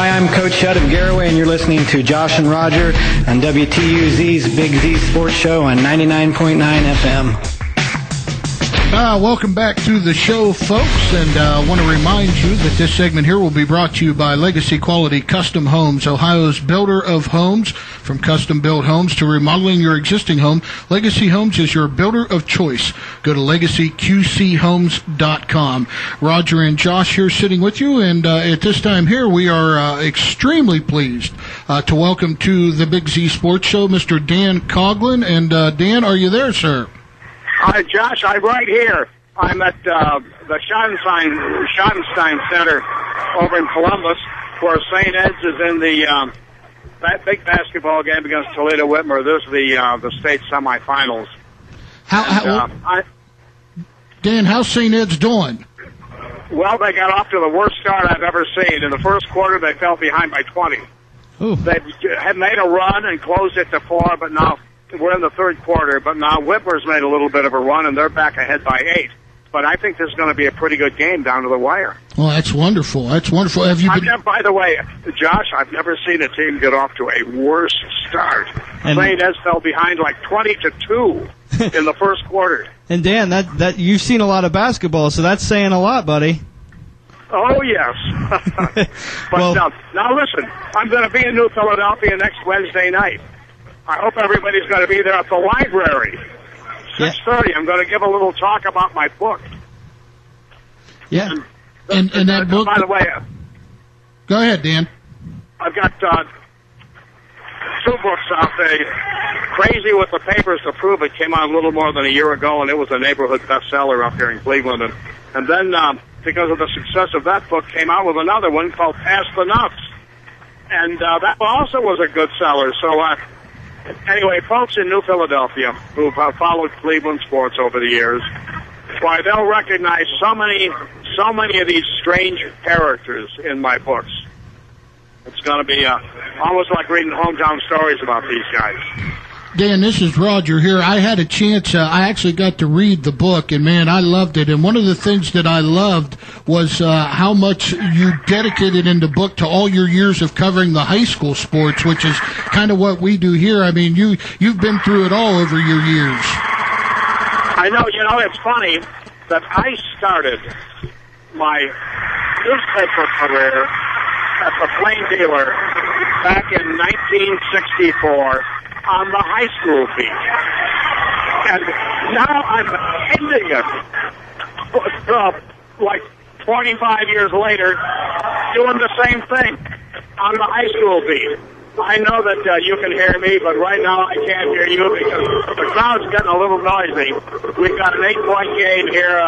Hi, I'm Coach Judd of Garraway, and you're listening to Josh and Roger on WTUZ's Big Z Sports Show on 99.9 FM. Welcome back to the show, folks, and I want to remind you that this segment here will be brought to you by Legacy Quality Custom Homes, Ohio's builder of homes. From custom-built homes to remodeling your existing home, Legacy Homes is your builder of choice. Go to LegacyQCHomes.com. Roger and Josh here sitting with you, and at this time here we are extremely pleased to welcome to the Big Z Sports Show Mr. Dan Coughlin. And Dan, are you there, sir? Hi, Josh. I'm right here. I'm at the Schottenstein Center over in Columbus, where St. Ed's is in the that big basketball game against Toledo Whitmer. This is the state semifinals. Dan, how's St. Ed's doing? Well, they got off to the worst start I've ever seen. In the first quarter, they fell behind by 20. Ooh. They had made a run and closed it to 4, but now we're in the third quarter. But now Whitmer's made a little bit of a run, and they're back ahead by 8. But I think this is going to be a pretty good game down to the wire. Well, that's wonderful. That's wonderful. Have you been... By the way, Josh, I've never seen a team get off to a worse start. St. Ed's fell behind like 20-2 in the first quarter. And Dan, that you've seen a lot of basketball, so that's saying a lot, buddy. Oh, yes. But now listen, I'm going to be in New Philadelphia next Wednesday night. I hope everybody's going to be there at the library. 6:30. I'm going to give a little talk about my book. Yeah. And that book. By the way, go ahead, Dan. I've got 2 books out there. Crazy with the Papers to Prove It came out a little more than a year ago, and it was a neighborhood bestseller up here in Cleveland. And then, because of the success of that book, came out with another one called Pass the Nuts. And that also was a good seller. So, anyway, folks in New Philadelphia who've followed Cleveland sports over the years, why, they'll recognize so many of these strange characters in my books. It's going to be almost like reading hometown stories about these guys. Dan, this is Roger here. I had a chance, I actually got to read the book, and man, I loved it. And one of the things that I loved was how much you dedicated in the book to all your years of covering the high school sports, which is kind of what we do here. I mean, you've been through it all over your years. I know, it's funny that I started my newspaper career at the Plain Dealer back in 1964. On the high school beat. And now I'm ending it, like 25 years later, doing the same thing on the high school beat. I know that you can hear me, but right now I can't hear you because the crowd's getting a little noisy. We've got an 8-point game here,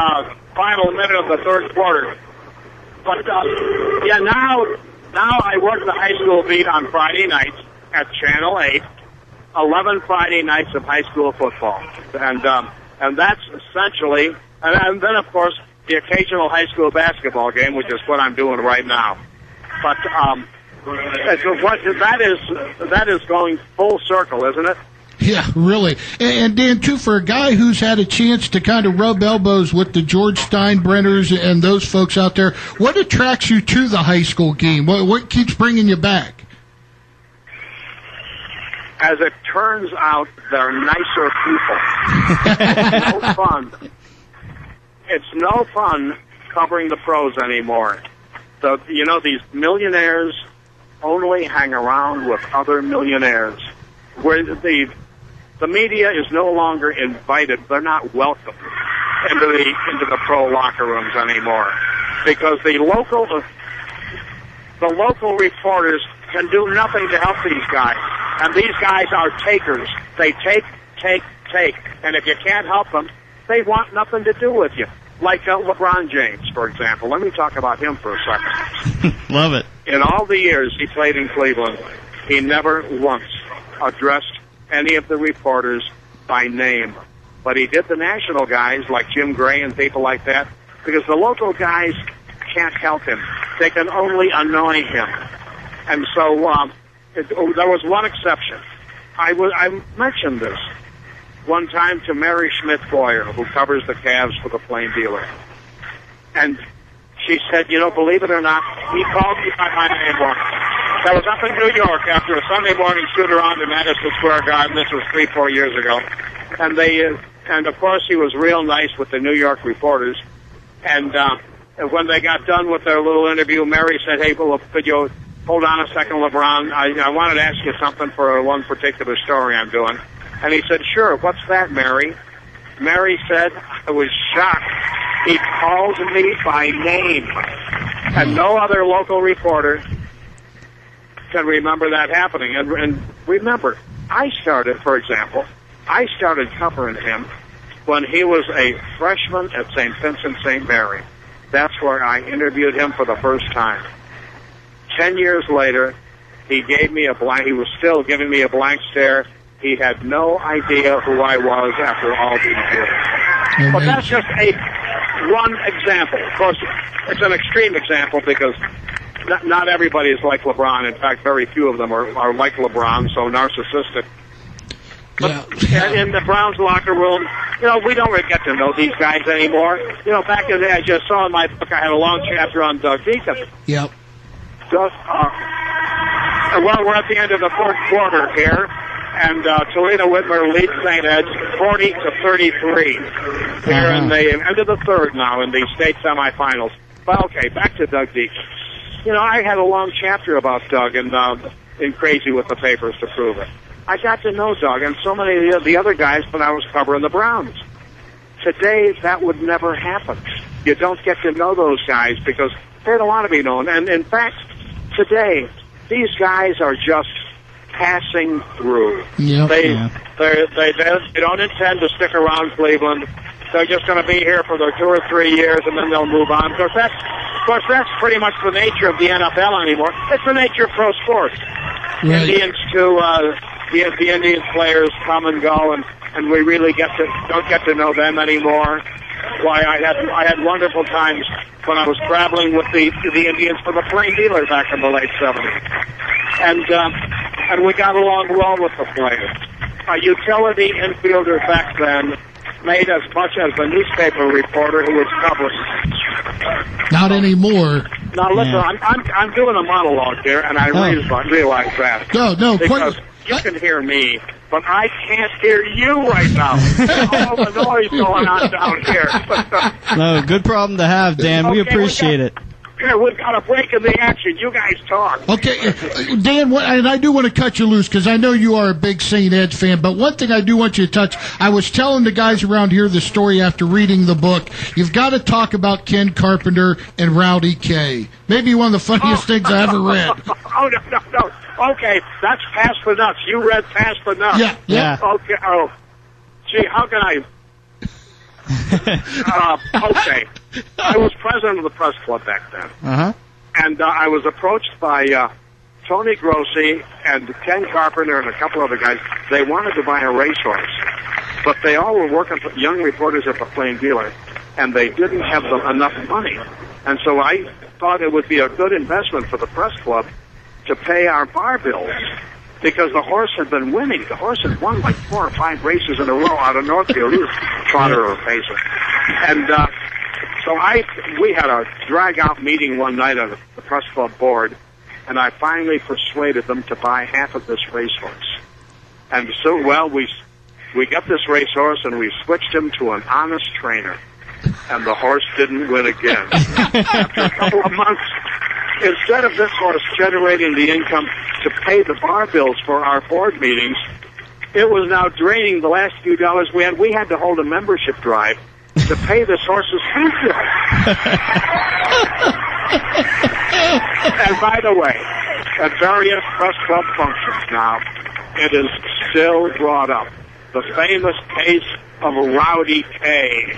final minute of the third quarter. But, now I work the high school beat on Friday nights at Channel 8. 11 Friday nights of high school football. And that's essentially, and then of course the occasional high school basketball game, which is what I'm doing right now. But that is going full circle, isn't it? Yeah, really. And Dan, too, for a guy who's had a chance to kind of rub elbows with the George Steinbrenners and those folks out there, what attracts you to the high school game? What keeps bringing you back? As it turns out, they're nicer people. It's no fun. It's no fun covering the pros anymore. So, these millionaires only hang around with other millionaires. Where the media is no longer invited. They're not welcome into the pro locker rooms anymore. Because the local reporters can do nothing to help these guys. And these guys are takers. They take. And if you can't help them, they want nothing to do with you. Like LeBron James, for example. Let me talk about him for a second. Love it. In all the years he played in Cleveland, he never once addressed any of the reporters by name. But he did the national guys like Jim Gray and people like that because the local guys can't help him. They can only annoy him. And so there was one exception. I mentioned this one time to Mary Schmidt-Boyer, who covers the Cavs for the Plain Dealer. And she said, believe it or not, he called me by my name once. I was up in New York after a Sunday morning shoot-around in Madison Square Garden. This was 3-4 years ago. And and of course he was real nice with the New York reporters. And when they got done with their little interview, Mary said, "Hey, well, could you hold on a second, LeBron? I wanted to ask you something for one particular story I'm doing." And he said, "Sure, what's that, Mary?" Mary said, I was shocked. He called me by name. And no other local reporter can remember that happening. And remember, I started covering him when he was a freshman at St. Vincent St. Mary. That's where I interviewed him for the first time. 10 years later, he was still giving me a blank stare. He had no idea who I was after all these years. Mm-hmm. But that's just one example. Of course, it's an extreme example because not everybody is like LeBron. In fact, very few of them are like LeBron, so narcissistic. But in the Browns locker room, we don't really get to know these guys anymore. Back in the day, I just saw in my book, I had a long chapter on Doug Deacon. Yep. Well, we're at the end of the fourth quarter here, and Toledo Whitmer leads St. Ed's 40-33. Here in the end of the third now in the state semifinals. But okay, back to Doug Deacon. I had a long chapter about Doug and crazy with the papers to prove it. I got to know Doug and so many of the other guys when I was covering the Browns. Today, that would never happen. You don't get to know those guys because they don't want to be known. And in fact, today, these guys are just passing through. Yep, they don't intend to stick around Cleveland. They're just going to be here for their 2 or 3 years, and then they'll move on. Of course, that's pretty much the nature of the NFL anymore. It's the nature of pro sports. Right. The Indians players come and go, and we really don't get to know them anymore. Why I had wonderful times when I was traveling with the Indians for the Plain Dealer back in the late 70s, and we got along well with the players. A utility infielder back then made as much as the newspaper reporter who was covering. Not anymore. Now listen, I'm doing a monologue here, and I realize that. No, because you can hear me, but I can't hear you right now. All the noise going on down here. No, good problem to have, Dan. We appreciate it. Here, we've got a break in the action. You guys talk. Okay, Dan, and I do want to cut you loose because I know you are a big St. Ed's fan, but one thing I do want you to touch, I was telling the guys around here the story after reading the book. You've got to talk about Ken Carpenter and Rowdy K. Maybe one of the funniest things I ever read. Oh, no. Okay, that's Pass the Nuts. You read Pass the Nuts. Yeah. Okay, gee, how can I... okay. I was president of the press club back then. And I was approached by Tony Grossi and Ken Carpenter and a couple other guys. They wanted to buy a racehorse, but they all were working for young reporters at the Plain Dealer, and they didn't have enough money. And so I thought it would be a good investment for the press club to pay our bar bills, because the horse had been winning. The horse had won like 4 or 5 races in a row out of Northfield. He was trotter or pacer. And so we had a drag-out meeting one night at the press club board, and I finally persuaded them to buy half of this racehorse. And so, we got this racehorse, and we switched him to an honest trainer, and the horse didn't win again. After a couple of months, instead of this horse generating the income to pay the bar bills for our board meetings, it was now draining the last few dollars we had. We had to hold a membership drive to pay this horse's food bill. And by the way, at various press club functions now, it is still brought up. The famous case of Rowdy K.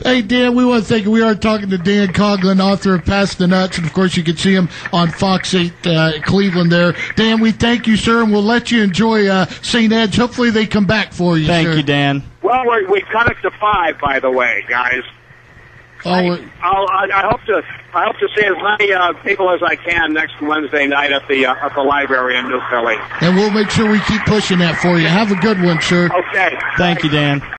Hey, Dan, we want to thank you. We are talking to Dan Coughlin, author of Pass the Nuts, and, of course, you can see him on Fox 8 Cleveland there. Dan, we thank you, sir, and we'll let you enjoy St. Ed's. Hopefully they come back for you, Thank sir. you, Dan. Well, we cut it to 5, by the way, guys. I hope to see as many people as I can next Wednesday night at the library in New Philly. And we'll make sure we keep pushing that for you. Have a good one, sir. Okay. Thank you, Dan.